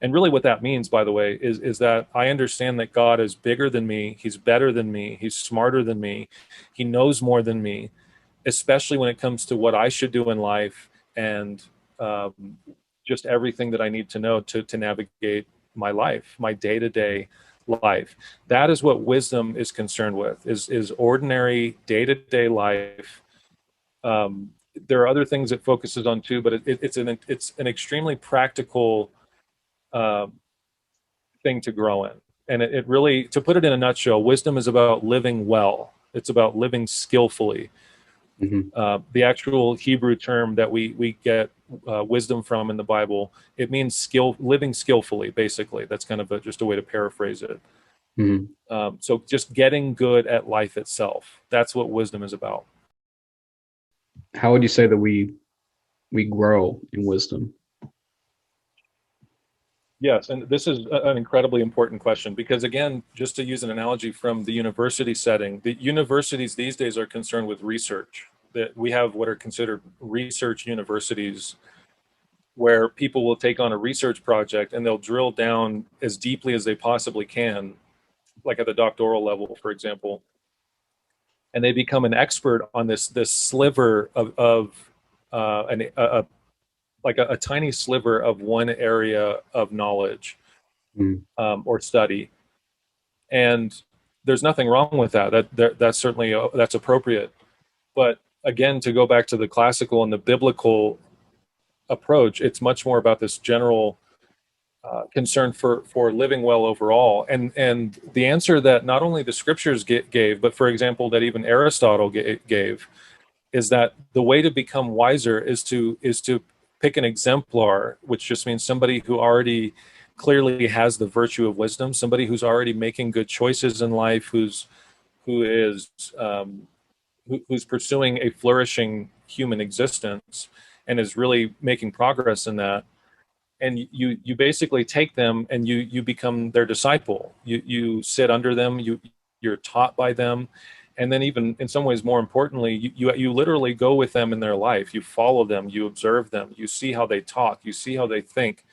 And really what that means, by the way, is that I understand that God is bigger than me, he's better than me, he's smarter than me, he knows more than me, especially when it comes to what I should do in life, and just everything that I need to know to navigate my life, my day-to-day life. That is what wisdom is concerned with, is ordinary day-to-day life. There are other things it focuses on too, but it's an extremely practical thing to grow in. And it really, to put it in a nutshell, wisdom is about living well. It's about living skillfully. Mm-hmm. The actual Hebrew term that we get wisdom from in the Bible, it means living skillfully, basically. That's kind of just a way to paraphrase it. Mm-hmm. So just getting good at life itself. That's what wisdom is about. How would you say that we grow in wisdom? Yes, and this is an incredibly important question, because again, just to use an analogy from the university setting, the universities these days are concerned with research. That we have what are considered research universities, where people will take on a research project and they'll drill down as deeply as they possibly can, like at the doctoral level, for example, and they become an expert on this sliver of a tiny sliver of one area of knowledge, or study. And there's nothing wrong with that. That's certainly that's appropriate. But again, to go back to the classical and the biblical approach, it's much more about this general concern for living well overall. And the answer that not only the scriptures gave, but for example, that even Aristotle gave, is that the way to become wiser is to pick an exemplar, which just means somebody who already clearly has the virtue of wisdom, somebody who's already making good choices in life, who is who's pursuing a flourishing human existence and is really making progress in that. And you basically take them and you become their disciple. You sit under them, you're taught by them, and then even in some ways more importantly, you literally go with them in their life. You follow them, you observe them, you see how they talk, you see how they think,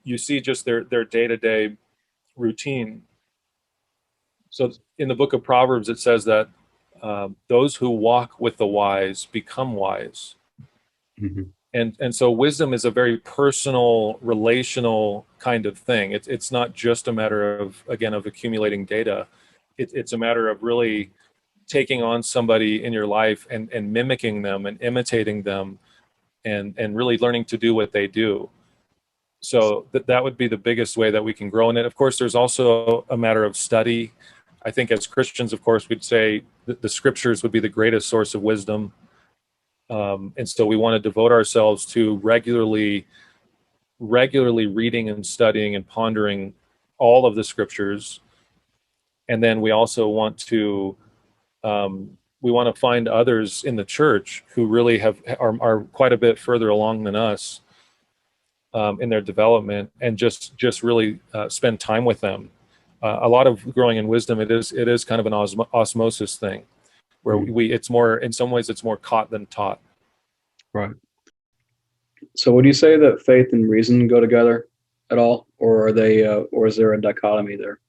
you see just their day-to-day routine. So in the book of Proverbs it says that those who walk with the wise become wise. Mhm. And so wisdom is a very personal, relational kind of thing. It's not just a matter of, again, of accumulating data. It's a matter of really taking on somebody in your life and mimicking them and imitating them and really learning to do what they do. So that would be the biggest way that we can grow in it. Of course, there's also a matter of study. I think as Christians, of course, we'd say that the scriptures would be the greatest source of wisdom. And so we want to devote ourselves to regularly reading and studying and pondering all of the scriptures. And then we also want to find others in the church who really are quite a bit further along than us in their development, and just really spend time with them. A lot of growing in wisdom, it is kind of an osmosis thing, where it's more, in some ways it's more caught than taught. Right. So would you say that faith and reason go together at all, or are they, or is there a dichotomy there?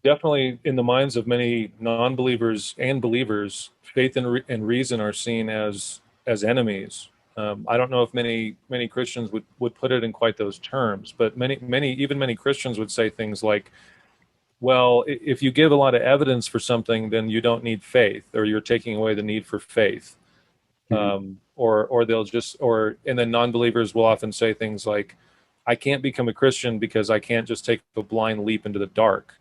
Definitely, in the minds of many non-believers and believers, faith and reason are seen as enemies. I don't know if many Christians would put it in quite those terms, but many Christians would say things like, well, if you give a lot of evidence for something, then you don't need faith, or you're taking away the need for faith. Or they'll just, and then non-believers will often say things like, I can't become a Christian because I can't just take a blind leap into the dark.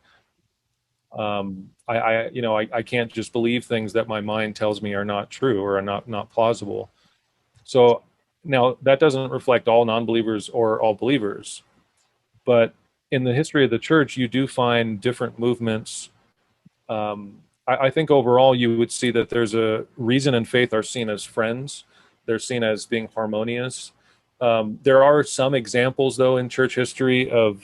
I can't just believe things that my mind tells me are not true or are not plausible. So now that doesn't reflect all non-believers or all believers, but in the history of the church, you do find different movements. I think overall you would see that there's a reason and faith are seen as friends. They're seen as being harmonious. There are some examples, though, in church history of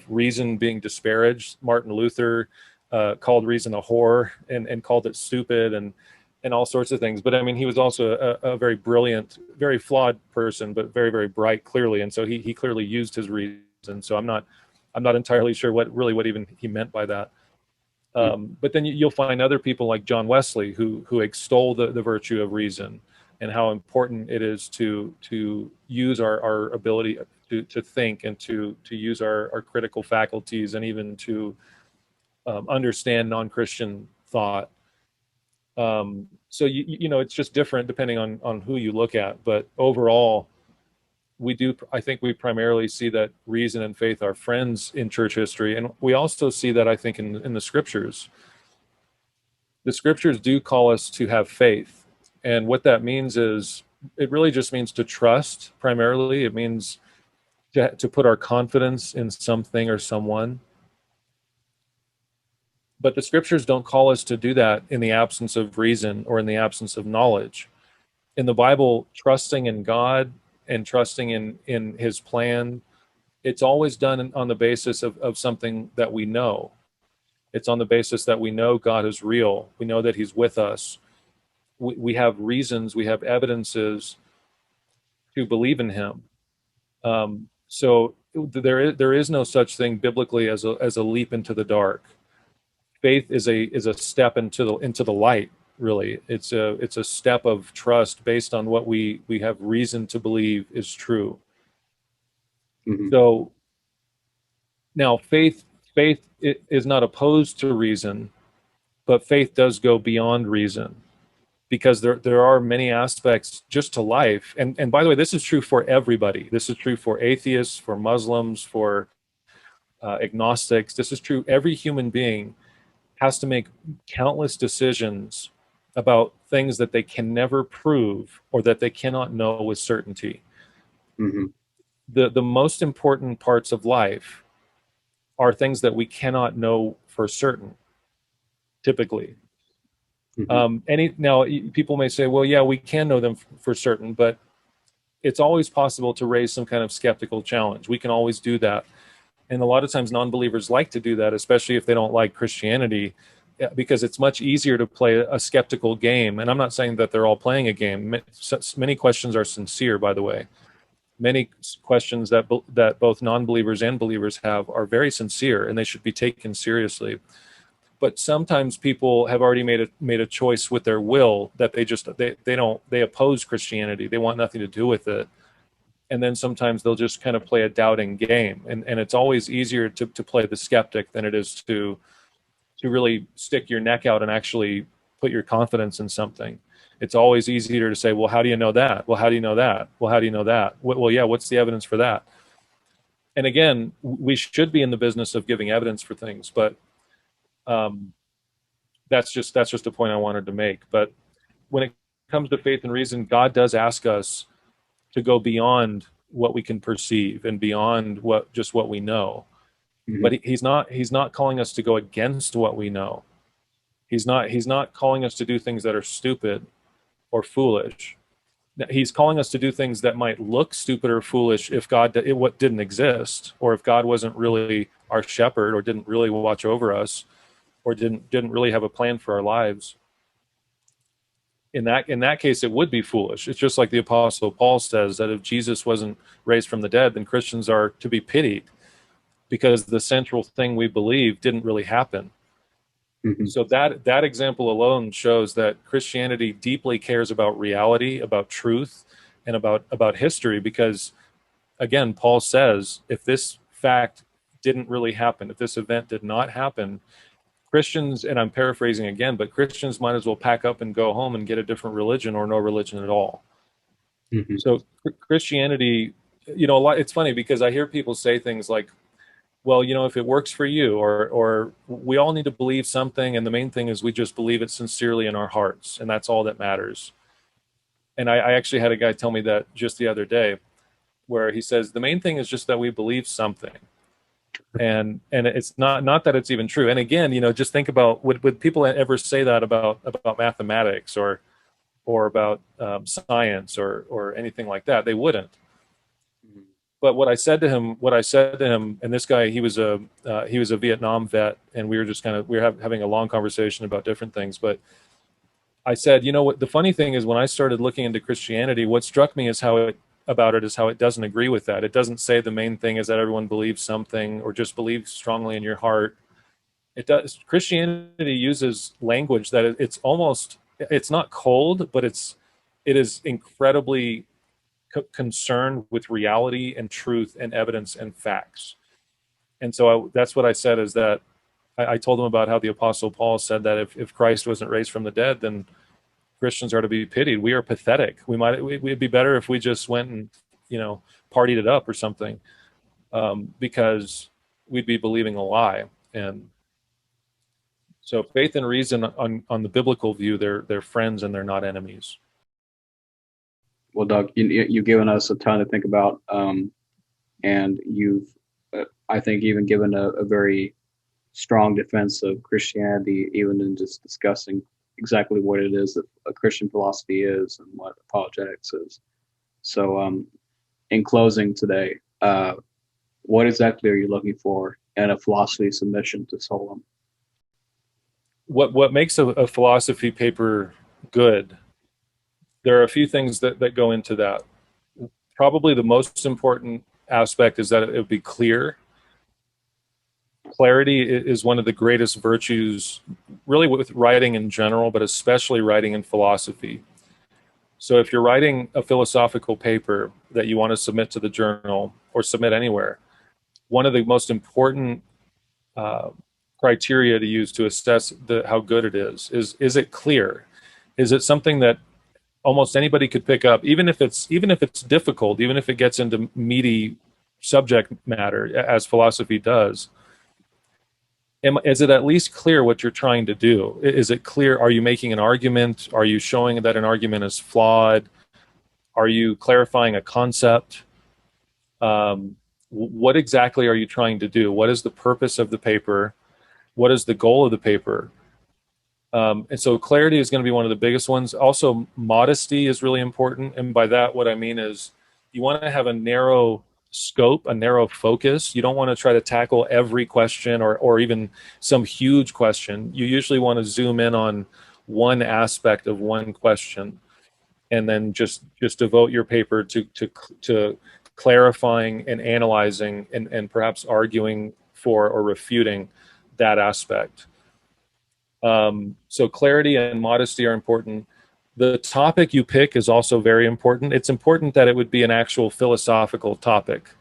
reason being disparaged. Martin Luther called reason a whore and called it stupid and all sorts of things. But I mean, he was also a very brilliant, very flawed person, but very, very bright, clearly. And so he clearly used his reason. So I'm not entirely sure what even he meant by that. But then you'll find other people like John Wesley who extol the virtue of reason and how important it is to use our ability to think and to use our critical faculties and even to understand non-Christian thought. So it's just different depending on who you look at. But overall, I think we primarily see that reason and faith are friends in church history. And we also see that, I think, in the scriptures. The scriptures do call us to have faith. And what that means is, it really just means to trust primarily. It means to put our confidence in something or someone. But the scriptures don't call us to do that in the absence of reason or in the absence of knowledge. In the Bible, trusting in God and trusting in his plan, it's always done on the basis of something that we know. It's on the basis that we know God is real. We know that he's with us. We have reasons, we have evidences to believe in him. So there is no such thing biblically as a leap into the dark. Faith is a step into the light. Really, it's a step of trust based on what we have reason to believe is true. So now faith is not opposed to reason, but faith does go beyond reason, because there are many aspects just to life. And by the way, this is true for everybody. This is true for atheists, for Muslims, for agnostics. This is true. Every human being has to make countless decisions about things that they can never prove or that they cannot know with certainty. The most important parts of life are things that we cannot know for certain. typically. Mm-hmm. Now people may say, well, yeah, we can know them for certain, but it's always possible to raise some kind of skeptical challenge. We can always do that. And a lot of times non-believers like to do that, especially if they don't like Christianity, because it's much easier to play a skeptical game. And I'm not saying that they're all playing a game. Many questions are sincere, by the way. Many questions that both non-believers and believers have are very sincere, and they should be taken seriously. But sometimes people have already made a choice with their will that they oppose Christianity. They want nothing to do with it. And then sometimes they'll just kind of play a doubting game. And it's always easier to play the skeptic than it is to really stick your neck out and actually put your confidence in something. It's always easier to say, well, how do you know that? Well, how do you know that? Well, how do you know that? Well, yeah, what's the evidence for that? And again, we should be in the business of giving evidence for things, but that's just a point I wanted to make. But when it comes to faith and reason, God does ask us to go beyond what we can perceive and beyond what we know. Mm-hmm. But he's not calling us to go against what we know. He's not calling us to do things that are stupid or foolish. He's calling us to do things that might look stupid or foolish if what didn't exist, or if God wasn't really our shepherd, or didn't really watch over us, or didn't really have a plan for our lives. In that case, it would be foolish. It's just like the Apostle Paul says, that if Jesus wasn't raised from the dead, then Christians are to be pitied, because the central thing we believe didn't really happen. Mm-hmm. So that example alone shows that Christianity deeply cares about reality, about truth, and about history, because again, Paul says, if this fact didn't really happen, if this event did not happen, Christians, and I'm paraphrasing again, but Christians might as well pack up and go home and get a different religion, or no religion at all. Mm-hmm. So Christianity, it's funny because I hear people say things like, well, if it works for you, or we all need to believe something, and the main thing is we just believe it sincerely in our hearts, and that's all that matters. And I actually had a guy tell me that just the other day, where he says the main thing is just that we believe something. And it's not that it's even true. And again, just think about, would people ever say that about mathematics or about science or anything like that? They wouldn't. But what I said to him, and this guy, he was a Vietnam vet, and we were having a long conversation about different things. But I said, what the funny thing is, when I started looking into Christianity, what struck me is how it doesn't agree with that. It doesn't say the main thing is that everyone believes something, or just believes strongly in your heart. It does. Christianity uses language that it's not cold, but it is incredibly concerned with reality and truth and evidence and facts. And so that's what I said, is that I told him about how the Apostle Paul said that if Christ wasn't raised from the dead, then Christians are to be pitied. We are pathetic. We'd be better if we just went and partied it up or something, because we'd be believing a lie. And so faith and reason, on the biblical view, they're friends and they're not enemies. Well, Doug, you've given us a ton to think about, and you've, I think, even given a very strong defense of Christianity, even in just discussing exactly what it is that a Christian philosophy is and what apologetics is. So, in closing today, what exactly are you looking for in a philosophy submission to Solum? What makes a philosophy paper good? There are a few things that go into that. Probably the most important aspect is that it would be clear. Clarity is one of the greatest virtues, really, with writing in general, but especially writing in philosophy. So if you're writing a philosophical paper that you want to submit to the journal or submit anywhere, one of the most important criteria to use to assess how good it is it clear? Is it something that almost anybody could pick up, even if it's difficult, even if it gets into meaty subject matter, as philosophy does? Is it at least clear what you're trying to do? Is it clear? Are you making an argument? Are you showing that an argument is flawed? Are you clarifying a concept? What exactly are you trying to do? What is the purpose of the paper? What is the goal of the paper? And so clarity is going to be one of the biggest ones. Also, modesty is really important. And by that, what I mean is you want to have a narrow scope, a narrow focus. You don't want to try to tackle every question or even some huge question. You usually want to zoom in on one aspect of one question, and then just devote your paper to clarifying and analyzing and perhaps arguing for or refuting that aspect. So clarity and modesty are important. The topic you pick is also very important. It's important that it would be an actual philosophical topic.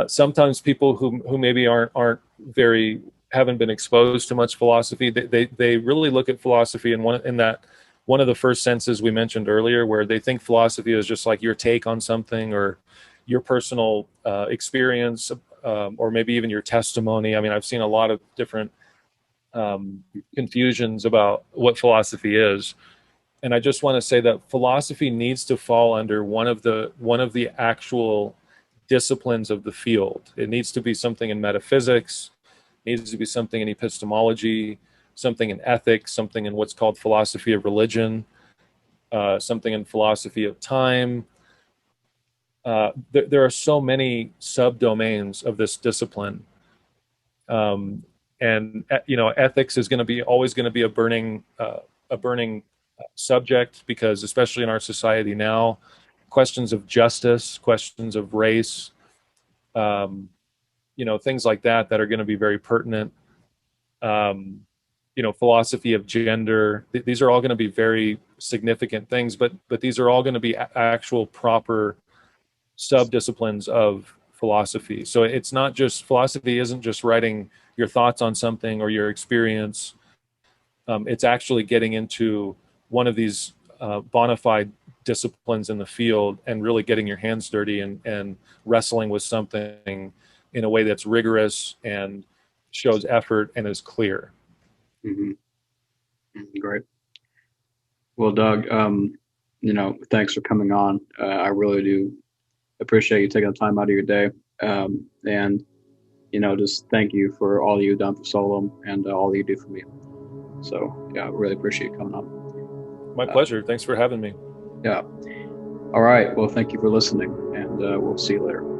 Sometimes people who maybe aren't very, haven't been exposed to much philosophy, they really look at philosophy in that one of the first senses we mentioned earlier, where they think philosophy is just like your take on something or your personal experience, or maybe even your testimony. I mean, I've seen a lot of different confusions about what philosophy is, and I just want to say that philosophy needs to fall under one of the actual disciplines of the field. It needs to be something in metaphysics, needs to be something in epistemology, something in ethics, something in what's called philosophy of religion, something in philosophy of time. There are so many subdomains of this discipline. And ethics is going to be always going to be a burning subject, because especially in our society now, questions of justice, questions of race, things like that are going to be very pertinent. Philosophy of gender, these are all going to be very significant things, but these are all going to be actual proper subdisciplines of philosophy. So it's not just, philosophy isn't just writing your thoughts on something or your experience. It's actually getting into one of these bona fide disciplines in the field and really getting your hands dirty and wrestling with something in a way that's rigorous and shows effort and is clear. Mm-hmm. Great. Well, Doug, thanks for coming on. I really do appreciate you taking the time out of your day. And just thank you for all you've done for Solum and all you do for me. So, yeah, I really appreciate you coming on. My pleasure. Thanks for having me. Yeah. All right. Well, thank you for listening, and we'll see you later.